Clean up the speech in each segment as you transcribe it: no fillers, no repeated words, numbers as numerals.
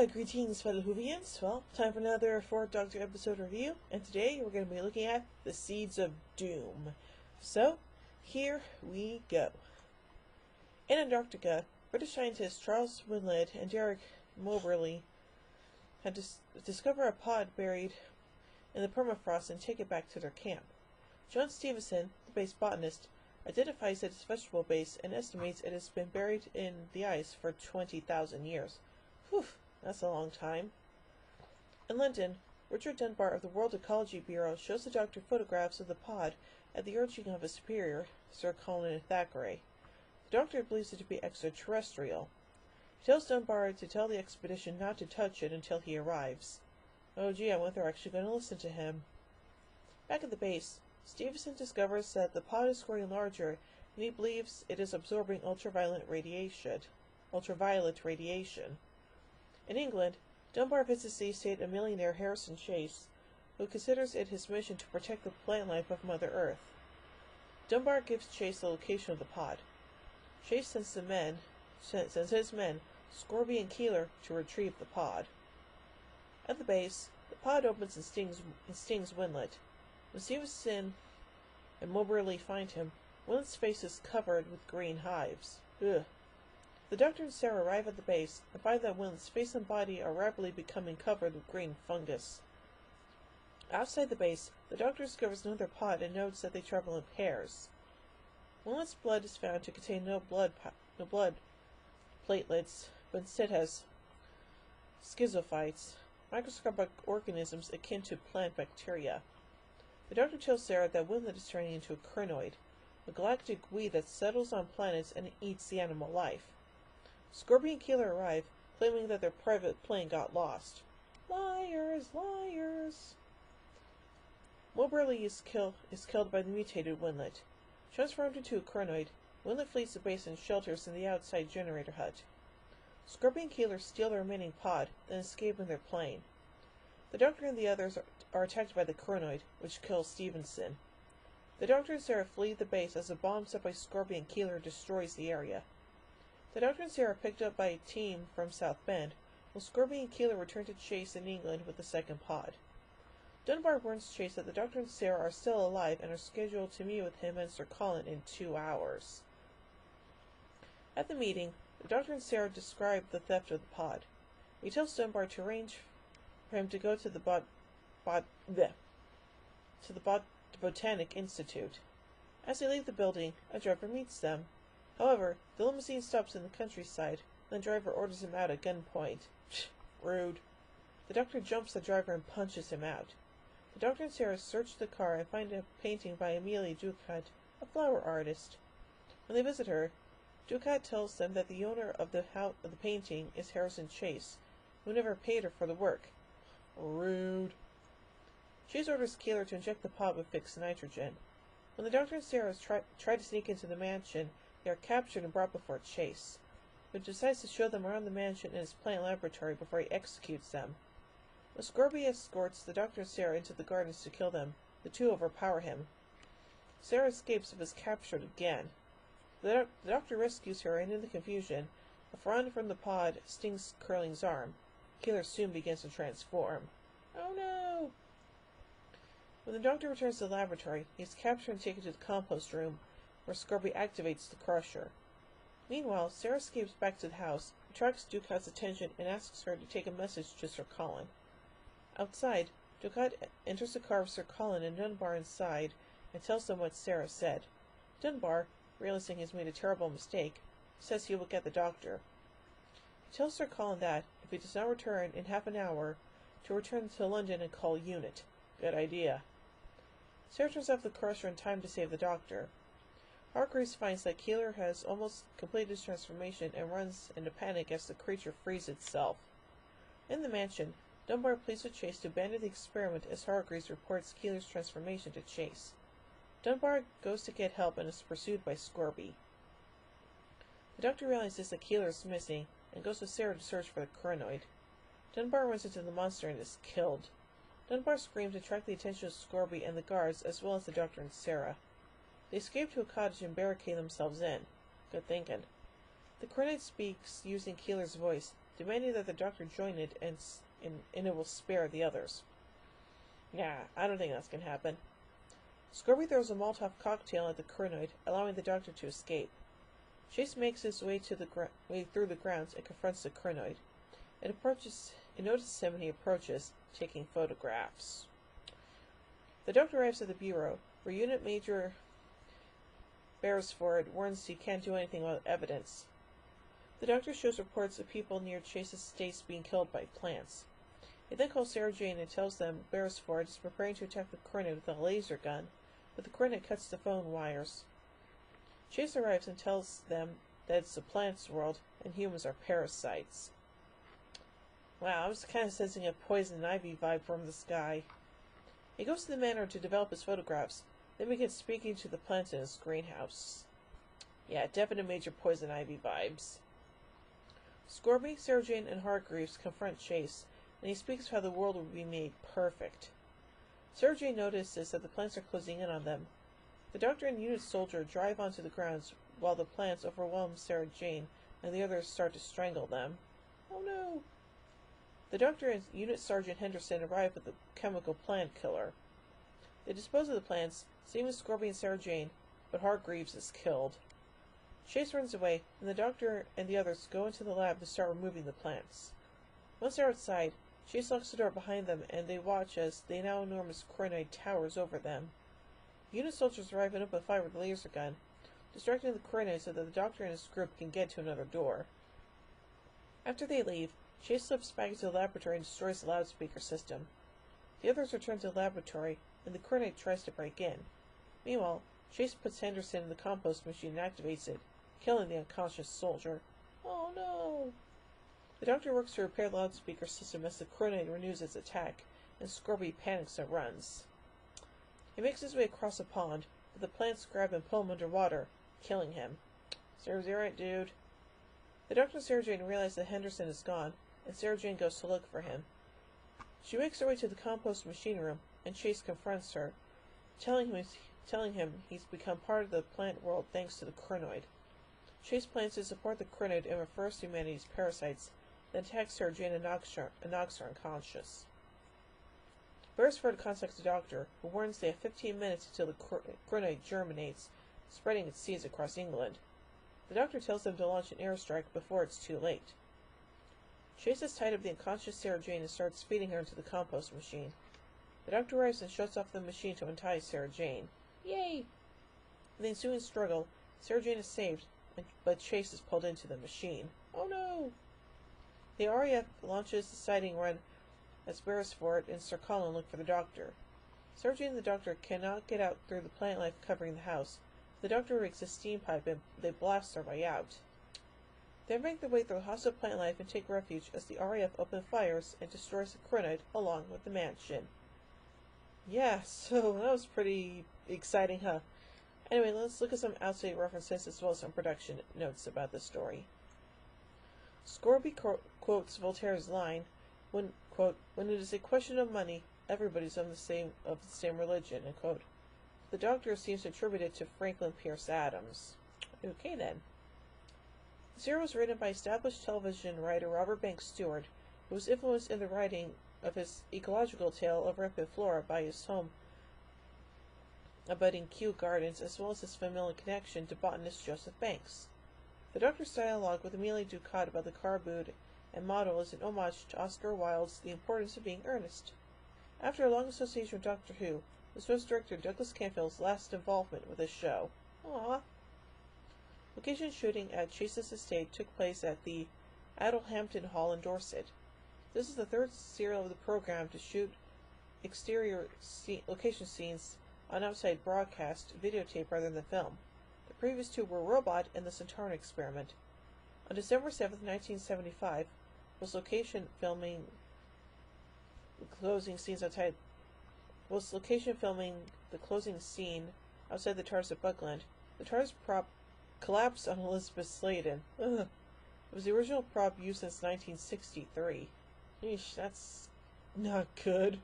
Greetings, fellow Whovians. Well, time for another Fourth Doctor episode review, and today we're going to be looking at the Seeds of Doom. So, here we go. In Antarctica, British scientists Charles Winlett and Derek Moberly had discover a pod buried in the permafrost and take it back to their camp. John Stevenson, the base botanist, identifies it as a vegetable base and estimates it has been buried in the ice for 20,000 years. Whew, that's a long time. In London, Richard Dunbar of the World Ecology Bureau shows the Doctor photographs of the pod at the urging of his superior, Sir Colin Thackeray. The Doctor believes it to be extraterrestrial. He tells Dunbar to tell the expedition not to touch it until he arrives. Oh gee, I wonder if they're actually going to listen to him. Back at the base, Stevenson discovers that the pod is growing larger, and he believes it is absorbing ultraviolet radiation. In England, Dunbar visits the estate of millionaire Harrison Chase, who considers it his mission to protect the plant life of Mother Earth. Dunbar gives Chase the location of the pod. Chase sends his men, Scorby and Keeler, to retrieve the pod. At the base, the pod opens and stings Winlett. When Stevenson and Moberly find him, Winlett's face is covered with green hives. Ugh. The Doctor and Sarah arrive at the base and find that Winlett's face and body are rapidly becoming covered with green fungus. Outside the base, the Doctor discovers another pod and notes that they travel in pairs. Winlett's blood is found to contain no blood platelets, but instead has schizophytes, microscopic organisms akin to plant bacteria. The Doctor tells Sarah that Winlett is turning into a crinoid, a galactic weed that settles on planets and eats the animal life. Scorby and Keeler arrive, claiming that their private plane got lost. Liars, liars! Moberly is killed by the mutated Winlett. Transformed into a crinoid, Winlett flees the base and shelters in the outside generator hut. Scorby and Keeler steal the remaining pod, then escape in their plane. The Doctor and the others are attacked by the crinoid, which kills Stevenson. The Doctor and Sarah flee the base as a bomb set by Scorby and Keeler destroys the area. The Doctor and Sarah are picked up by a team from South Bend, while Scorby and Keeler return to Chase in England with the second pod. Dunbar warns Chase that the Doctor and Sarah are still alive and are scheduled to meet with him and Sir Colin in 2 hours. At the meeting, the Doctor and Sarah describe the theft of the pod. He tells Dunbar to arrange for him to go to the Botanic Institute. As they leave the building, a driver meets them. However, the limousine stops in the countryside, and the driver orders him out at gunpoint. Rude. The Doctor jumps the driver and punches him out. The Doctor and Sarah search the car and find a painting by Amelie Ducat, a flower artist. When they visit her, Ducat tells them that the owner of the painting is Harrison Chase, who never paid her for the work. Rude. Chase orders Keeler to inject the pod with fixed nitrogen. When the Doctor and Sarah try to sneak into the mansion, they are captured and brought before Chase, who decides to show them around the mansion and his plant laboratory before he executes them. When Scorby escorts the Doctor and Sarah into the gardens to kill them, the two overpower him. Sarah escapes but is captured again. The Doctor rescues her, and in the confusion, a frond from the pod stings Curling's arm. Keeler soon begins to transform. Oh no! When the Doctor returns to the laboratory, he is captured and taken to the compost room, where Scorby activates the crusher. Meanwhile, Sarah escapes back to the house, attracts Ducat's attention, and asks her to take a message to Sir Colin. Outside, Ducat enters the car with Sir Colin and Dunbar inside, and tells them what Sarah said. Dunbar, realizing he's made a terrible mistake, says he will get the Doctor. He tells Sir Colin that, if he does not return in half an hour, to return to London and call Unit. Good idea. Sarah turns off the crusher in time to save the Doctor. Hargreaves finds that Keeler has almost completed his transformation and runs into panic as the creature frees itself. In the mansion, Dunbar pleads with Chase to abandon the experiment as Hargreaves reports Keeler's transformation to Chase. Dunbar goes to get help and is pursued by Scorby. The Doctor realizes that Keeler is missing and goes with Sarah to search for the crinoid. Dunbar runs into the monster and is killed. Dunbar screams to attract the attention of Scorby and the guards, as well as the Doctor and Sarah. They escape to a cottage and barricade themselves in. Good thinking. The crinoid speaks using Keeler's voice, demanding that the Doctor join it and it will spare the others. Nah, I don't think that's gonna happen. Scorby throws a Molotov cocktail at the Krynoid, allowing the Doctor to escape. Chase makes his way through the grounds and confronts the Krynoid. It notices him and he approaches, taking photographs. The Doctor arrives at the Bureau, where Unit Major Beresford warns he can't do anything without evidence. The Doctor shows reports of people near Chase's estates being killed by plants. He then calls Sarah Jane and tells them Beresford is preparing to attack the Krynoid with a laser gun, but the Krynoid cuts the phone wires. Chase arrives and tells them that it's the plants' world and humans are parasites. Wow, I was kind of sensing a poison ivy vibe from this guy. He goes to the manor to develop his photographs, then begins speaking to the plants in his greenhouse. Yeah, definite major poison ivy vibes. Scorby, Sarah Jane, and Hargreaves confront Chase, and he speaks of how the world will be made perfect. Sarah Jane notices that the plants are closing in on them. The Doctor and Unit Soldier drive onto the grounds while the plants overwhelm Sarah Jane and the others start to strangle them. Oh no! The Doctor and Unit Sergeant Henderson arrive with the chemical plant killer. They dispose of the plants, saving Scorby and Sarah Jane, but Hargreaves is killed. Chase runs away, and the Doctor and the others go into the lab to start removing the plants. Once they're outside, Chase locks the door behind them, and they watch as the now enormous Krynoid towers over them. Unit soldiers arrive and open fire with a laser gun, distracting the Krynoid so that the Doctor and his group can get to another door. After they leave, Chase slips back into the laboratory and destroys the loudspeaker system. The others return to the laboratory, and the Krynoid tries to break in. Meanwhile, Chase puts Henderson in the compost machine and activates it, killing the unconscious soldier. Oh no! The Doctor works to repair the loudspeaker system as the Krynoid renews its attack, and Scorby panics and runs. He makes his way across a pond, but the plants grab and pull him underwater, killing him. Serves you right, dude. The Doctor and Sarah Jane realize that Henderson is gone, and Sarah Jane goes to look for him. She makes her way to the compost machine room, and Chase confronts her, telling him he's become part of the plant world thanks to the Krynoid. Chase plans to support the Krynoid and refers to humanity's parasites, then attacks Sarah Jane and knocks her unconscious. Beresford contacts the Doctor, who warns they have 15 minutes until the Krynoid germinates, spreading its seeds across England. The Doctor tells them to launch an airstrike before it's too late. Chase has tied up the unconscious Sarah Jane and starts feeding her into the compost machine. The Doctor arrives and shuts off the machine to untie Sarah Jane. Yay! In the ensuing struggle, Sarah Jane is saved, but Chase is pulled into the machine. Oh no! The RAF launches the sighting run as Beresford and Sir Colin look for the Doctor. Sarah Jane and the Doctor cannot get out through the plant life covering the house. The Doctor rigs a steam pipe and they blast their way out. They make their way through hostile plant life and take refuge as the RAF open fires and destroys the Krynoid along with the mansion. Yeah, so that was pretty exciting, huh? Anyway, let's look at some outside references as well as some production notes about the story. Scorby quotes Voltaire's line, when it is a question of money, everybody's of the same religion, end quote. The Doctor seems to attribute it to Franklin Pierce Adams. Okay then. The serial was written by established television writer Robert Banks Stewart, who was influenced in the writing of his ecological tale of Rampant Flora by his home abutting Kew Gardens, as well as his familial connection to botanist Joseph Banks. The Doctor's dialogue with Amelia Ducat about the carbide and model is an homage to Oscar Wilde's The Importance of Being Earnest. After a long association with Doctor Who, this was director Douglas Campbell's last involvement with the show. Aww. Location shooting at Chase's estate took place at the Addlehampton Hall in Dorset. This is the third serial of the program to shoot exterior location scenes on outside broadcast videotape rather than film. The previous two were Robot and the Centaur Experiment. On December 7, 1975, was location filming the closing scene outside the TARDIS at Buckland. The TARDIS prop collapsed on Elizabeth Sladen. Ugh. It was the original prop used since 1963. Eesh, that's not good.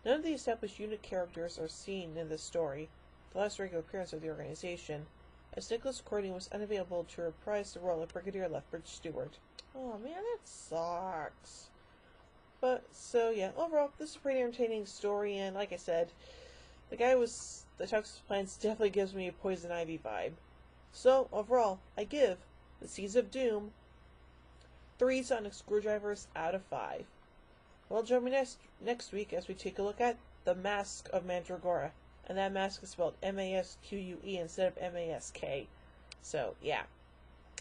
None of the established unit characters are seen in this story, the last regular appearance of the organization, as Nicholas Courtney was unavailable to reprise the role of Brigadier Lethbridge Stewart. Oh man, that sucks. But, so yeah, overall, this is a pretty entertaining story, and like I said, the toxic plants definitely gives me a Poison Ivy vibe. So, overall, I give The Seeds of Doom 3 sonic screwdrivers out of 5. Well, join me next week as we take a look at The Mask of Mandragora. And that mask is spelled M-A-S-Q-U-E instead of M-A-S-K. So, yeah.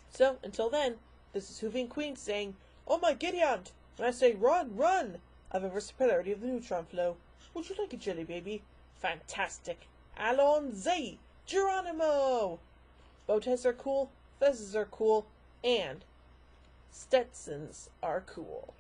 So, until then, this is Hooving Queen saying, "Oh my Gideon! When I say run, run! I've a versatility of the neutron flow. Would you like a jelly baby? Fantastic! Allons-y! Geronimo!" Bow ties are cool, fezzes are cool, and Stetsons are cool.